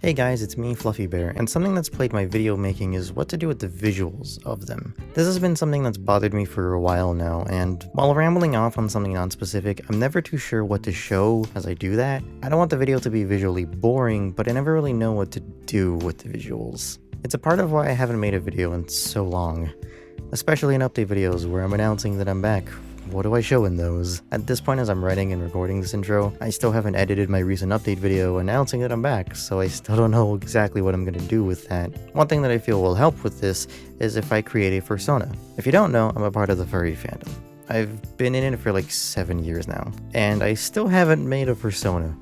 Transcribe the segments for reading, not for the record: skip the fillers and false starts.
Hey guys, it's me, Fluffy Bear, and something that's plagued my video making is what to do with the visuals of them. This has been something that's bothered me for a while now, and while rambling off on something non-specific, I'm never too sure what to show as I do that. I don't want the video to be visually boring, but I never really know what to do with the visuals. It's a part of why I haven't made a video in so long, especially in update videos where I'm announcing that I'm back. What do I show in those? At this point, as I'm writing and recording this intro, I still haven't edited my recent update video announcing that I'm back, so I still don't know exactly what I'm gonna do with that. One thing that I feel will help with this is if I create a fursona. If you don't know, I'm a part of the furry fandom. I've been in it for like 7 years now, and I still haven't made a fursona.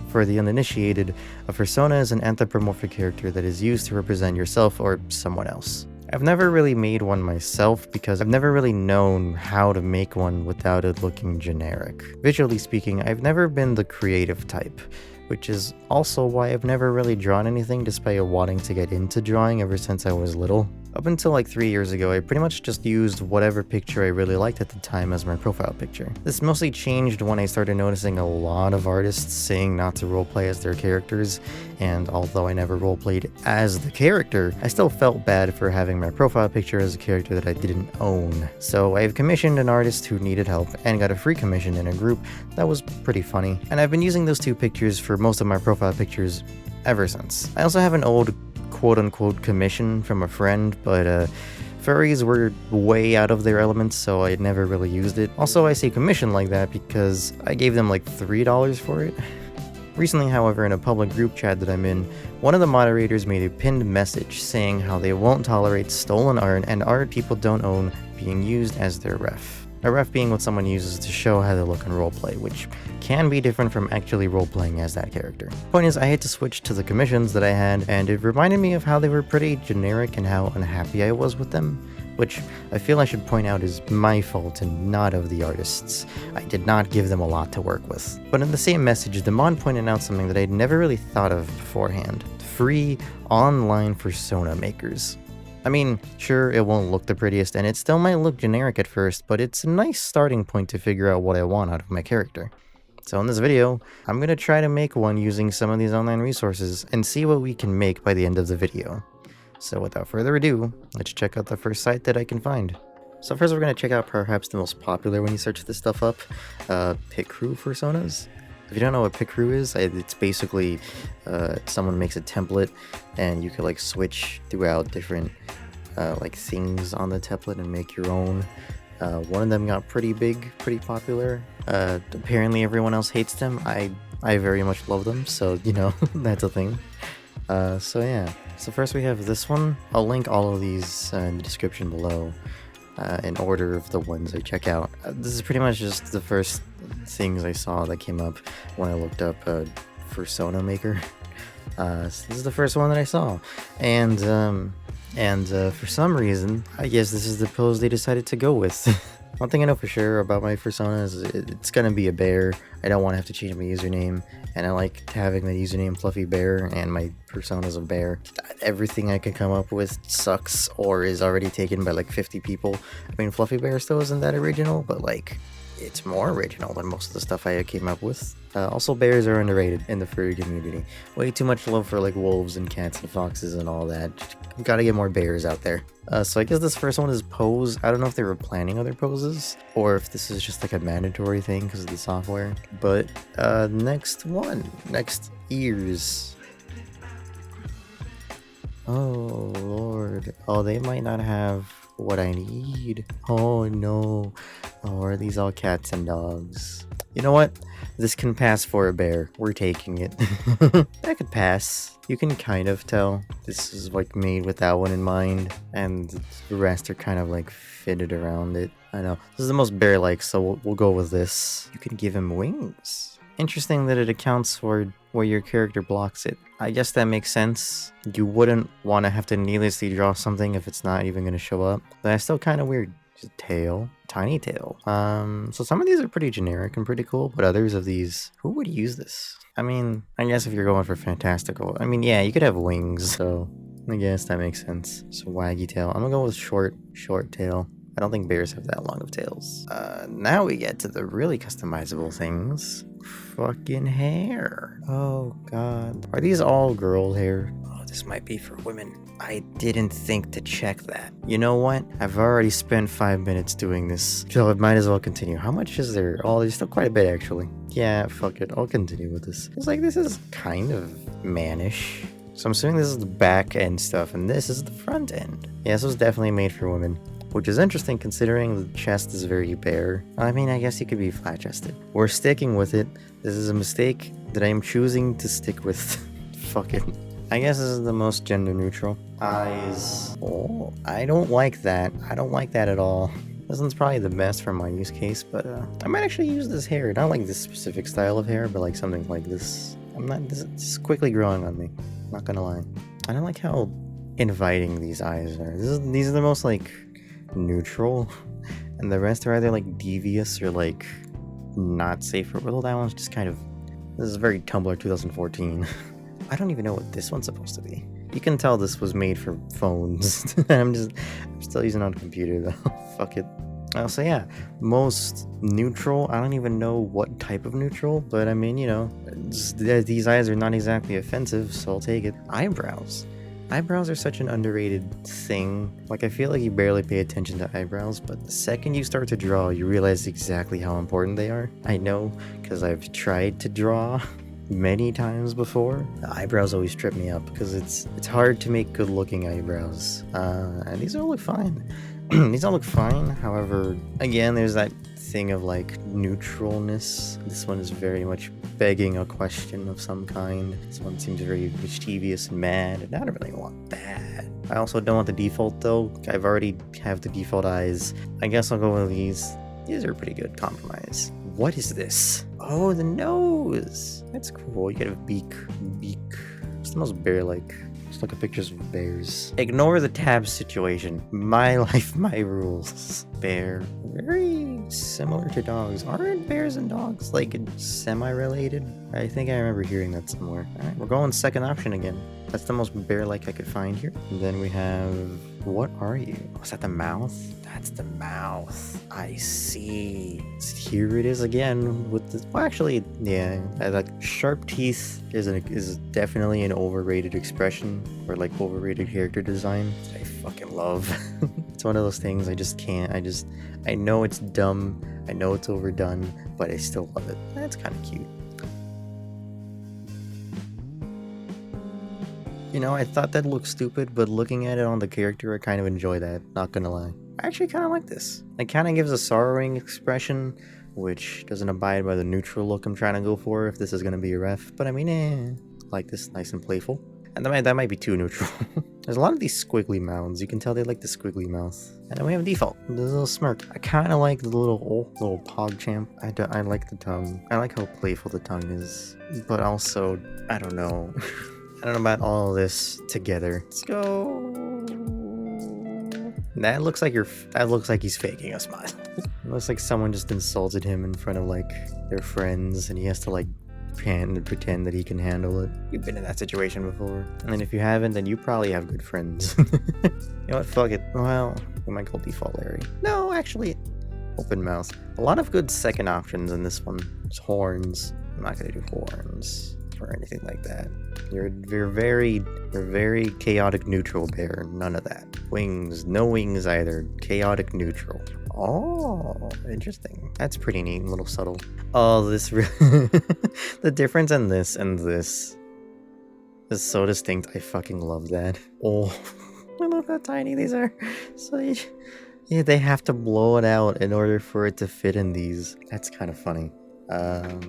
For the uninitiated, a fursona is an anthropomorphic character that is used to represent yourself or someone else. I've never really made one myself because I've never really known how to make one without it looking generic. Visually speaking, I've never been the creative type, which is also why I've never really drawn anything despite wanting to get into drawing ever since I was little. Up until like 3 years ago, I pretty much just used whatever picture I really liked at the time as my profile picture. This mostly changed when I started noticing a lot of artists saying not to roleplay as their characters, and although I never roleplayed as the character, I still felt bad for having my profile picture as a character that I didn't own. So I've commissioned an artist who needed help and got a free commission in a group that was pretty funny, and I've been using those two pictures for most of my profile pictures ever since. I also have an old quote-unquote commission from a friend, but furries were way out of their elements, so I never really used it. Also, I say commission like that because I gave them like $3 for it. Recently, however, in a public group chat that I'm in, one of the moderators made a pinned message saying how they won't tolerate stolen art and art people don't own being used as their ref. A ref being what someone uses to show how they look in roleplay, which can be different from actually roleplaying as that character. Point is, I had to switch to the commissions that I had, and it reminded me of how they were pretty generic and how unhappy I was with them, which I feel I should point out is my fault and not of the artists. I did not give them a lot to work with. But in the same message, the mod pointed out something that I'd never really thought of beforehand: free online fursona makers. I mean, sure, it won't look the prettiest, and it still might look generic at first, but it's a nice starting point to figure out what I want out of my character. So in this video, I'm gonna try to make one using some of these online resources, and see what we can make by the end of the video. So without further ado, let's check out the first site that I can find. So first we're gonna check out perhaps the most popular when you search this stuff up, Picrew fursonas. If you don't know what Picrew is, it's basically someone makes a template and you can like switch throughout different like things on the template and make your own. One of them got pretty big, pretty popular. Apparently everyone else hates them. I very much love them, so you know, that's a thing. So yeah. So first we have this one. I'll link all of these in the description below in order of the ones I check out. This is pretty much just the first things I saw that came up when I looked up fursona maker. So this is the first one that I saw, and for some reason, I guess this is the pose they decided to go with. One thing I know for sure about my fursona is it's gonna be a bear. I don't want to have to change my username, and I like having the username Fluffy Bear, and my persona's a bear. Everything I can come up with sucks or is already taken by like 50 people. I mean, Fluffy Bear still isn't that original, but like, it's more original than most of the stuff I came up with. Also, bears are underrated in the furry community. Way too much love for like wolves and cats and foxes and all that. Gotta get more bears out there. So I guess this first one is pose. I don't know if they were planning other poses or if this is just like a mandatory thing because of the software. But next one. Next, ears. Oh lord. Oh, they might not have what I need. Oh no. Oh, are these all cats and dogs? You know what? This can pass for a bear. We're taking it. That could pass. You can kind of tell this is like made with that one in mind, and the rest are kind of like fitted around it. I know. This is the most bear-like, so we'll go with this. You can give him wings. Interesting that it accounts for where your character blocks it. I guess that makes sense. You wouldn't want to have to needlessly draw something if it's not even going to show up. But that's still kind of weird. Just tail. Tiny tail. So some of these are pretty generic and pretty cool, but others of these, who would use this? I mean, I guess if you're going for fantastical, I mean, yeah, you could have wings, so I guess that makes sense. So waggy tail. I'm gonna go with short tail. I don't think bears have that long of tails. Now we get to the really customizable things. Fucking hair. Oh god. Are these all girl hair? Oh, this might be for women. I didn't think to check that. You know what? I've already spent 5 minutes doing this, so I might as well continue. How much is there? Oh, there's still quite a bit actually. Yeah, fuck it. I'll continue with this. It's like, this is kind of mannish. So I'm assuming this is the back end stuff, and this is the front end. Yeah, this was definitely made for women, which is interesting considering the chest is very bare. I mean, I guess you could be flat-chested. We're sticking with it. This is a mistake that I am choosing to stick with. Fuck it. I guess this is the most gender neutral. Eyes. Oh, I don't like that. I don't like that at all. This one's probably the best for my use case, but I might actually use this hair. Not like this specific style of hair, but like something like this. This is quickly growing on me. Not gonna lie. I don't like how inviting these eyes are. These are the most like neutral, and the rest are either like devious or like not safe. Well, that one's just kind of. This is very Tumblr 2014. I don't even know what this one's supposed to be. You can tell this was made for phones. I'm still using it on a computer though. Fuck it. So yeah, most neutral. I don't even know what type of neutral, but I mean, you know, these eyes are not exactly offensive, so I'll take it. Eyebrows. Eyebrows are such an underrated thing. Like, I feel like you barely pay attention to eyebrows, but the second you start to draw, you realize exactly how important they are. I know, because I've tried to draw many times before. The eyebrows always trip me up because it's hard to make good looking eyebrows. And these all look fine. These all look fine. However, again, there's that thing of like neutralness. This one is very much begging a question of some kind. This one seems very mischievous and mad, and I don't really want that. I also don't want the default though. I've already have the default eyes. I guess I'll go with these. These are a pretty good compromise. What is this? Oh, the nose. That's cool. You get a beak. It's the most bear-like. Just look at pictures of bears. Ignore the tab situation. My life, my rules. Bear. Very similar to dogs. Aren't bears and dogs like semi-related? I think I remember hearing that somewhere. Alright, we're going second option again. That's the most bear-like I could find here. And then we have... What are you? Oh, is that the mouth? That's the mouth. I see. Here it is again with the... Well, actually, yeah. Like, sharp teeth is definitely an overrated expression. Or, like, overrated character design that I fucking love. It's one of those things I just can't. I know it's dumb. I know it's overdone. But I still love it. That's kind of cute. You know, I thought that looked stupid, but looking at it on the character, I kind of enjoy that, not gonna lie. I actually kind of like this. It kind of gives a sorrowing expression, which doesn't abide by the neutral look I'm trying to go for if this is gonna be a ref, but I mean, like this, nice and playful. And that might be too neutral. There's a lot of these squiggly mouths. You can tell they like the squiggly mouth. And then we have a default, the little smirk. I kind of like the little pog champ. I like the tongue. I like how playful the tongue is, but also, I don't know. I don't know about all of this together. Let's go. That looks like he's faking a smile. It looks like someone just insulted him in front of like their friends, and he has to like pretend that he can handle it. You've been in that situation before. And if you haven't, then you probably have good friends. You know what? Fuck it. Well, we might call default Larry. No, actually, open mouth. A lot of good second options in this one. There's horns. I'm not gonna do horns or anything like that. You're very chaotic neutral bear. None of that. Wings, no wings either. Chaotic neutral. Oh, interesting. That's pretty neat and a little subtle. Oh, this the difference in this and this is so distinct. I fucking love that. Oh, look how tiny these are. So yeah, they have to blow it out in order for it to fit in these. That's kind of funny.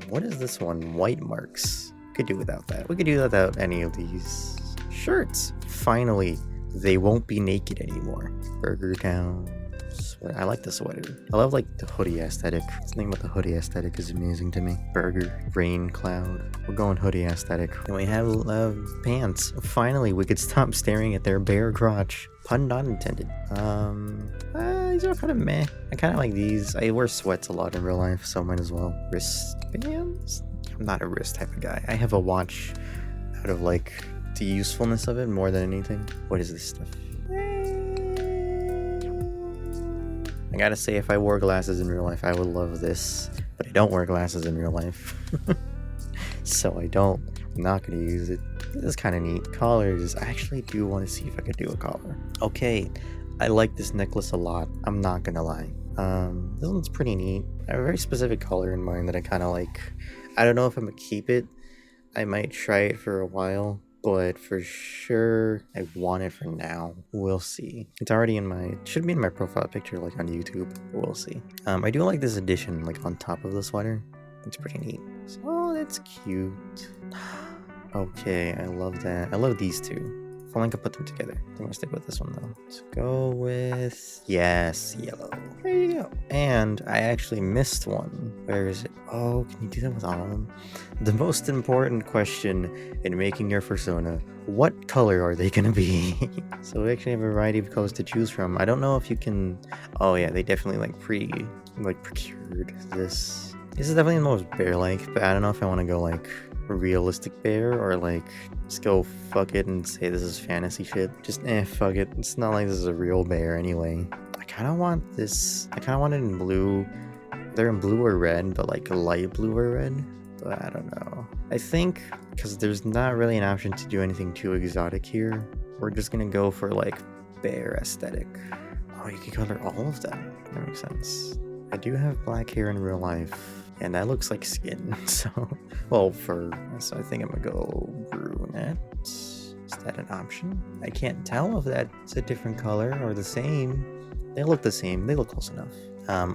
What is this one? White marks. Could do without that. We could do without any of these shirts. Finally, they won't be naked anymore. Burger Town. Sweater. I like the sweater. I love like the hoodie aesthetic. Something about the hoodie aesthetic is amazing to me. Burger, rain, cloud. We're going hoodie aesthetic. And we have pants. Finally, we could stop staring at their bare crotch. Pun not intended. These are kind of meh. I kind of like these. I wear sweats a lot in real life, so might as well. Wristbands? I'm not a wrist type of guy. I have a watch out of like the usefulness of it more than anything. What is this stuff? I gotta say, if I wore glasses in real life, I would love this. But I don't wear glasses in real life. So I'm not gonna use it. This is kind of neat. Collars, I actually do want to see if I could do a collar. Okay, I like this necklace a lot. I'm not gonna lie. This one's pretty neat. I have a very specific color in mind that I kind of like. I don't know if I'm gonna keep it. I might try it for a while, but for sure I want it for now. We'll see. It's already should be in my profile picture, like on YouTube. We'll see. I do like this addition, like on top of the sweater. It's pretty neat. Oh, that's cute. Okay, I love that. I love these two. If only I could put them together. I'm gonna stick with this one though. Let's go with, yes, yellow. There you go. And I actually missed one. Where is it? Oh, can you do that with all of them? The most important question in making your fursona: what color are they gonna be? So we actually have a variety of colors to choose from. I don't know if you can. Oh yeah, they definitely procured this. This is definitely the most bear-like, but I don't know if I want to go like realistic bear or like just go fuck it and say this is fantasy shit. Just fuck it. It's not like this is a real bear anyway. I kind of want this. I kind of want it in blue. They're in blue or red, but like a light blue or red. But I don't know. I think because there's not really an option to do anything too exotic here, we're just gonna go for like bear aesthetic. Oh, you can color all of them. That makes sense. I do have black hair in real life. And that looks like skin, so, well, fur. So I think I'm gonna go brunette. Is that an option? I can't tell if that's a different color or the same. They look the same. They look close enough.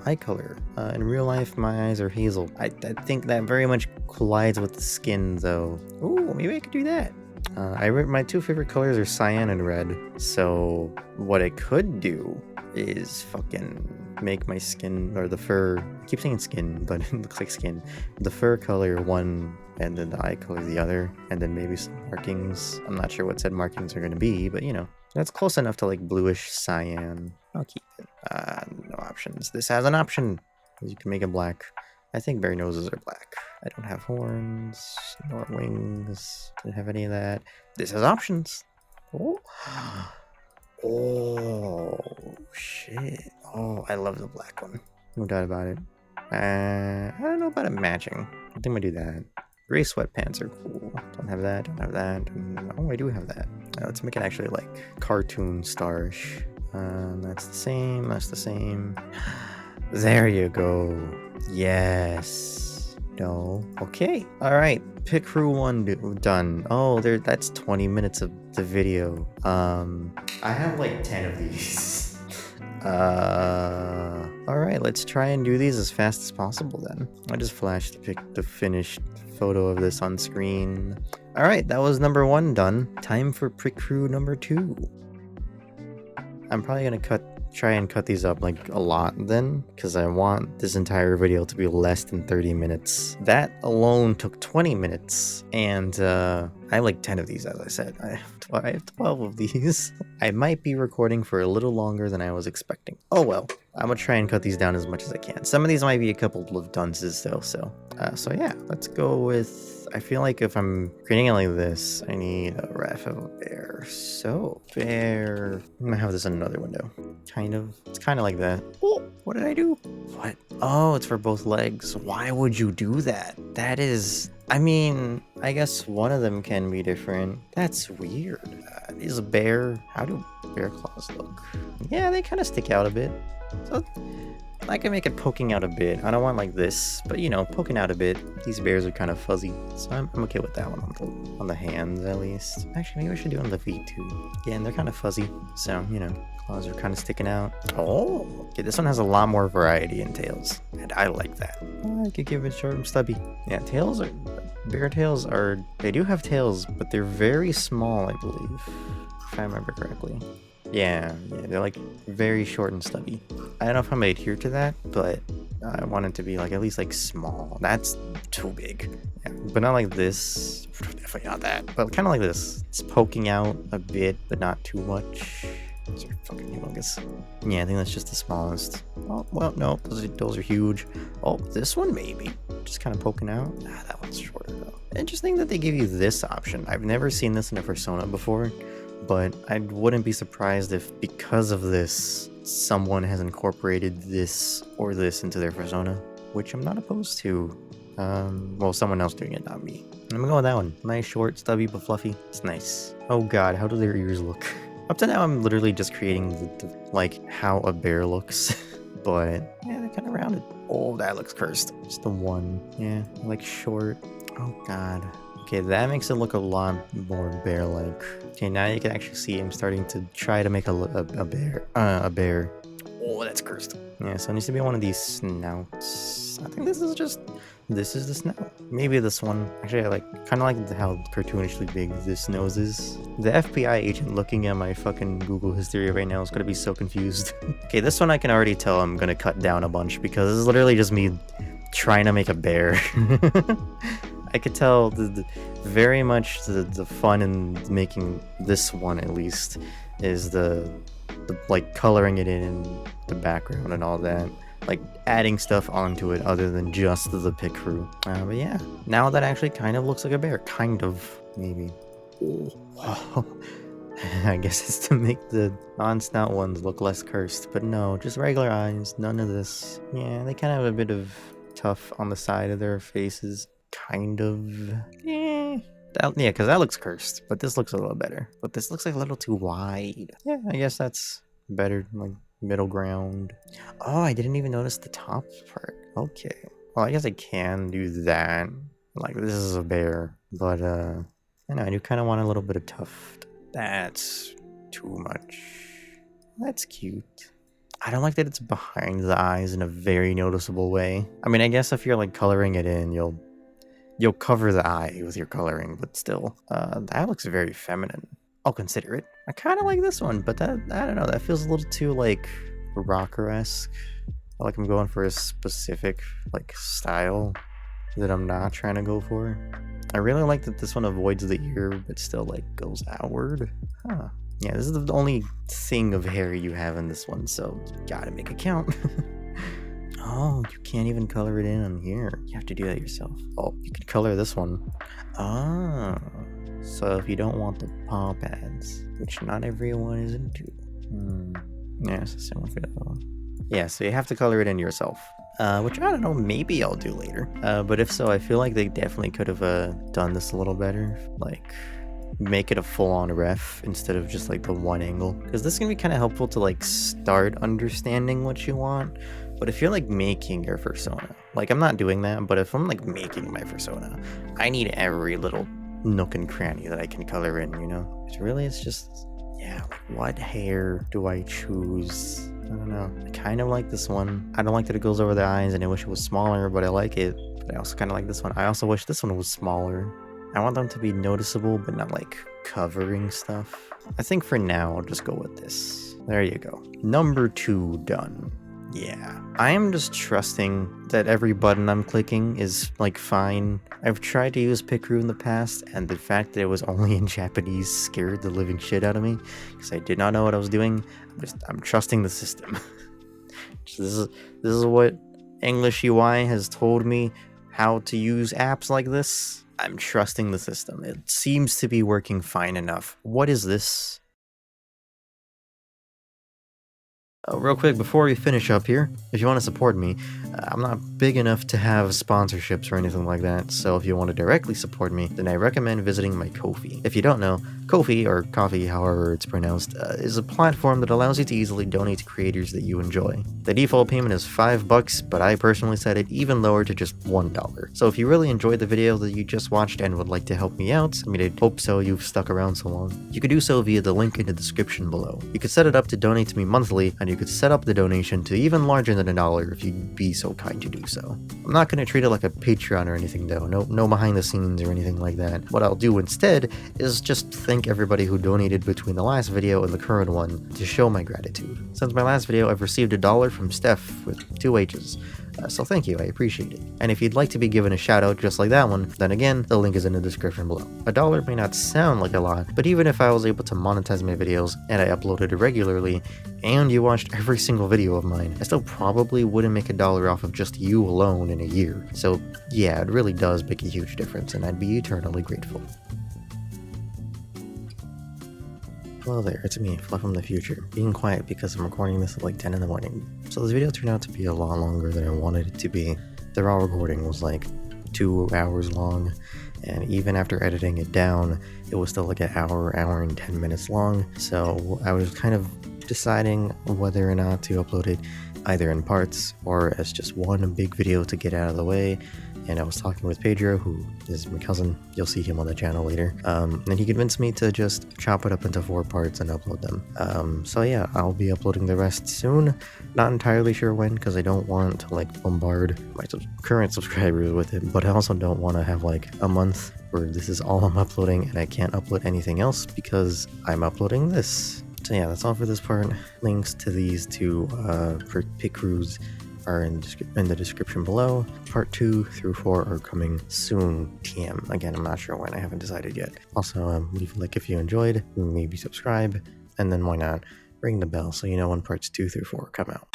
Eye color. In real life, my eyes are hazel. I think that very much collides with the skin, though. Ooh, maybe I could do that. My two favorite colors are cyan and red. So what I could do is fucking make my skin, or the fur, I keep saying skin, but it looks like skin. The fur color one, and then the eye color the other, and then maybe some markings. I'm not sure what said markings are going to be, but you know, that's close enough to like bluish cyan. I'll keep it. No options. This has an option. You can make it black. I think bear noses are black. I don't have horns, nor wings. Didn't have any of that. This has options. Oh. Oh, shit. Oh, I love the black one. No doubt about it. I don't know about it matching. I think I'm gonna do that. Gray sweatpants are cool. Don't have that, don't have that. Oh, I do have that. Let's make it actually like cartoon starish. That's the same, that's the same. There you go. Yes. No. Okay. Alright. Picrew 1 done. Oh, that's 20 minutes of the video. I have like 10 of these. Alright, let's try and do these as fast as possible then. I just flashed the finished photo of this on screen. Alright, that was number 1 done. Time for Picrew number 2. I'm probably gonna try and cut these up like a lot then, because I want this entire video to be less than 30 minutes. That alone took 20 minutes, and I have like 10 of these, as I said. I have 12 of these. I might be recording for a little longer than I was expecting. Oh well, I'm gonna try and cut these down as much as I can. Some of these might be a couple of dunces though, so yeah, let's go with, I feel like if I'm creating it like this, I need a ref of a bear. So, bear, I'm gonna have this in another window. It's kind of like that. Oh, what did I do? What? Oh, it's for both legs. Why would you do that? That is, I mean, I guess one of them can be different. That's weird. Is a bear, how do bear claws look? Yeah, they kind of stick out a bit. So I can make it poking out a bit. I don't want like this, but you know, poking out a bit. These bears are kind of fuzzy, so I'm okay with that one on the hands at least. Actually, maybe I should do it on the feet too. Again, they're kind of fuzzy, so you know, claws are kind of sticking out. Oh, okay, this one has a lot more variety in tails, and I like that. I could give it short and stubby. Yeah, bear tails are, they do have tails, but they're very small, I believe, if I remember correctly. Yeah, they're like very short and stubby. I don't know if I'm gonna adhere to that, but I want it to be like at least like small. That's too big. Yeah, but not like this. Definitely not that. But kind of like this. It's poking out a bit, but not too much. Those are fucking humongous. Yeah, I think that's just the smallest. Oh, well, no, those are huge. Oh, this one maybe. Just kind of poking out. That one's shorter though. Interesting that they give you this option. I've never seen this in a fursona before. But I wouldn't be surprised if, because of this, someone has incorporated this or this into their fursona, which I'm not opposed to. Well, someone else doing it, not me. I'm gonna go with that one. Nice, short, stubby, but fluffy. It's nice. Oh god, how do their ears look? Up to now, I'm literally just creating like how a bear looks. But yeah, they're kind of rounded. Oh, that looks cursed. Just the one. Yeah, like short. Oh god. Okay, that makes it look a lot more bear-like. Okay, now you can actually see him starting to try to make a bear. A bear. Oh, that's cursed. Yeah, so it needs to be one of these snouts. I think this is the snout. Maybe this one. Actually, I kind of like how cartoonishly big this nose is. The FBI agent looking at my fucking Google history right now is gonna be so confused. Okay, this one I can already tell I'm gonna cut down a bunch because it's literally just me trying to make a bear. I could tell very much the fun in making this one, at least, is the like coloring it in the background and all that, like adding stuff onto it other than just the Picrew. But yeah, now that actually kind of looks like a bear, kind of, maybe. Oh. I guess it's to make the non-snout ones look less cursed, but no, just regular eyes, none of this. Yeah, they kind of have a bit of tough on the side of their faces. Kind of. Yeah, because that looks cursed, but this looks a little better. But this looks like a little too wide. Yeah, I guess that's better, like middle ground. Oh, I didn't even notice the top part. Okay. Well, I guess I can do that. Like, this is a bear, but I know, I do kind of want a little bit of tuft. That's too much. That's cute. I don't like that it's behind the eyes in a very noticeable way. I mean, I guess if you're like coloring it in, you'll cover the eye with your coloring, but still, that looks very feminine. I'll consider it. I kind of like this one, but I don't know, that feels a little too like rocker-esque. Like I'm going for a specific like style that I'm not trying to go for. I really like that this one avoids the ear, but still like goes outward. Huh. Yeah, this is the only thing of hair you have in this one, so you gotta make it count. Oh, you can't even color it in on here. You have to do that yourself. Oh, you could color this one. Ah, so if you don't want the paw pads, which not everyone is into. Yeah, it's the same one for the other one. Yeah, so you have to color it in yourself. Which I don't know, maybe I'll do later. But if so, I feel like they definitely could have done this a little better. Like, make it a full-on ref instead of just like the one angle. Because this can be kind of helpful to like start understanding what you want. But if you're like making your fursona, like I'm not doing that, but if I'm like making my fursona, I need every little nook and cranny that I can color in, you know? It's just, yeah, like what hair do I choose? I don't know. I kind of like this one. I don't like that it goes over the eyes and I wish it was smaller, but I like it. But I also kind of like this one. I also wish this one was smaller. I want them to be noticeable, but not like covering stuff. I think for now, I'll just go with this. There you go. Number 2 done. Yeah, I am just trusting that every button I'm clicking is like fine. I've tried to use Picrew in the past, and the fact that it was only in Japanese scared the living shit out of me because I did not know what I was doing. I'm trusting the system. This is what English UI has told me how to use apps like this. I'm trusting the system. It seems to be working fine enough. What is this? Real quick, before we finish up here, if you want to support me, I'm not big enough to have sponsorships or anything like that, so if you want to directly support me, then I recommend visiting my Ko-fi. If you don't know, Ko-fi, or coffee however it's pronounced, is a platform that allows you to easily donate to creators that you enjoy. The default payment is $5, but I personally set it even lower to just $1. So if you really enjoyed the video that you just watched and would like to help me out, I mean, I hope so, you've stuck around so long, you could do so via the link in the description below. You could set it up to donate to me monthly, and you could set up the donation to even larger than $1 if you'd be so kind to do so. I'm not going to treat it like a Patreon or anything though, no behind the scenes or anything like that. What I'll do instead is just thank everybody who donated between the last video and the current one to show my gratitude. Since my last video, I've received $1 from Steph with 2 H's. So thank you, I appreciate it. And if you'd like to be given a shout out just like that one, then again, the link is in the description below. $1 may not sound like a lot, but even if I was able to monetize my videos and I uploaded regularly, and you watched every single video of mine, I still probably wouldn't make $1 off of just you alone in a year. So yeah, it really does make a huge difference, and I'd be eternally grateful. Hello there, it's me, Fluff from the future, being quiet because I'm recording this at like 10 in the morning. So this video turned out to be a lot longer than I wanted it to be. The raw recording was like 2 hours long, and even after editing it down, it was still like an hour and 10 minutes long. So I was kind of deciding whether or not to upload it either in parts or as just one big video to get out of the way. And I was talking with Pedro, who is my cousin. You'll see him on the channel later. And he convinced me to just chop it up into 4 parts and upload them. So yeah, I'll be uploading the rest soon. Not entirely sure when, because I don't want to like bombard my current subscribers with it, but I also don't want to have like a month where this is all I'm uploading and I can't upload anything else because I'm uploading this. So yeah, that's all for this part. Links to these two Picrews are in the description below. Part 2 through 4 are coming soon, TM. Again, I'm not sure when, I haven't decided yet. Also, leave a like if you enjoyed, maybe subscribe, and then why not ring the bell so you know when parts 2 through 4 come out.